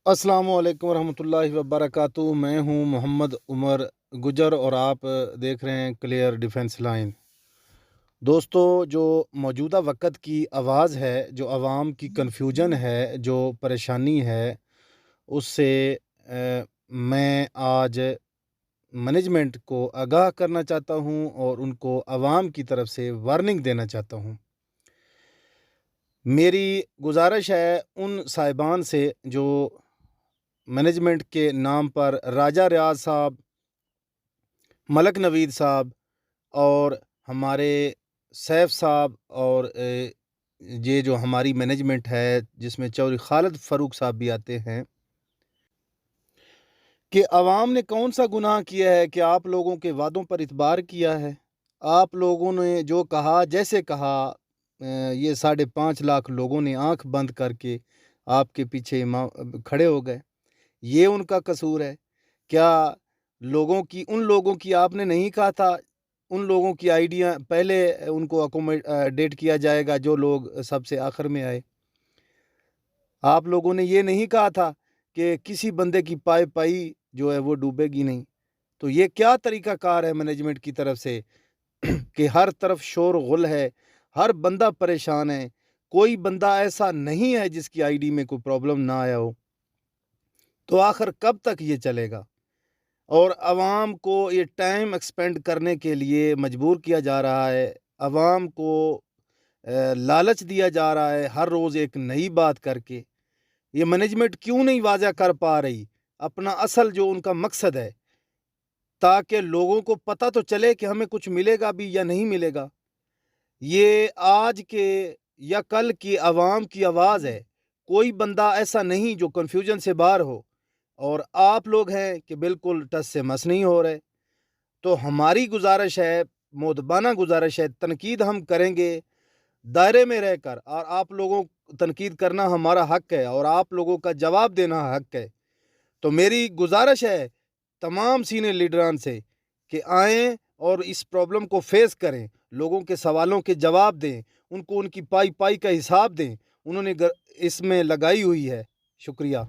अस्सलाम वालेकुम रहमतुल्लाहि वबरकातुहू। मैं हूं मोहम्मद उमर गुजर और आप देख रहे हैं क्लियर डिफेंस लाइन। दोस्तों, जो मौजूदा वक़्त की आवाज़ है, जो आवाम की कन्फ्यूजन है, जो परेशानी है, उससे मैं आज मैनेजमेंट को आगाह करना चाहता हूं और उनको आवाम की तरफ से वार्निंग देना चाहता हूं। मेरी गुजारिश है उन साहिबान से जो मैनेजमेंट के नाम पर राजा रियाज साहब, मलक नवीद साहब और हमारे सैफ साहब और ये जो हमारी मैनेजमेंट है जिसमें चौधरी खालिद फ़ारूक साहब भी आते हैं, कि आवाम ने कौन सा गुनाह किया है कि आप लोगों के वादों पर इतबार किया है। आप लोगों ने जो कहा, जैसे कहा, ये 5.5 लाख लोगों ने आंख बंद करके आपके पीछे खड़े हो गए। ये उनका कसूर है क्या? उन लोगों की आपने नहीं कहा था, उन लोगों की आइडिया पहले उनको अकोमोडेट किया जाएगा जो लोग सबसे आखिर में आए। आप लोगों ने ये नहीं कहा था कि किसी बंदे की पाई पाई जो है वो डूबेगी नहीं। तो ये क्या तरीकाकार है मैनेजमेंट की तरफ से कि हर तरफ शोर गुल है, हर बंदा परेशान है, कोई बंदा ऐसा नहीं है जिसकी आईडी में कोई प्रॉब्लम ना आया हो। तो आखिर कब तक ये चलेगा? और आवाम को ये टाइम एक्सपेंड करने के लिए मजबूर किया जा रहा है। आवाम को लालच दिया जा रहा है हर रोज़ एक नई बात करके। ये मैनेजमेंट क्यों नहीं वाज़ा कर पा रही अपना असल जो उनका मकसद है, ताकि लोगों को पता तो चले कि हमें कुछ मिलेगा भी या नहीं मिलेगा। ये आज के या कल की आवाम की आवाज़ है। कोई बंदा ऐसा नहीं जो कन्फ्यूजन से बाहर हो, और आप लोग हैं कि बिल्कुल टस से मस नहीं हो रहे। तो हमारी गुजारिश है, मोदबाना गुजारिश है, तनकीद हम करेंगे दायरे में रहकर, और आप लोगों तनकीद करना हमारा हक है और आप लोगों का जवाब देना हक है। तो मेरी गुजारिश है तमाम सीनियर लीडरान से कि आएँ और इस प्रॉब्लम को फेस करें, लोगों के सवालों के जवाब दें, उनको उनकी पाई पाई का हिसाब दें। उन्होंने इसमें लगाई हुई है। शुक्रिया।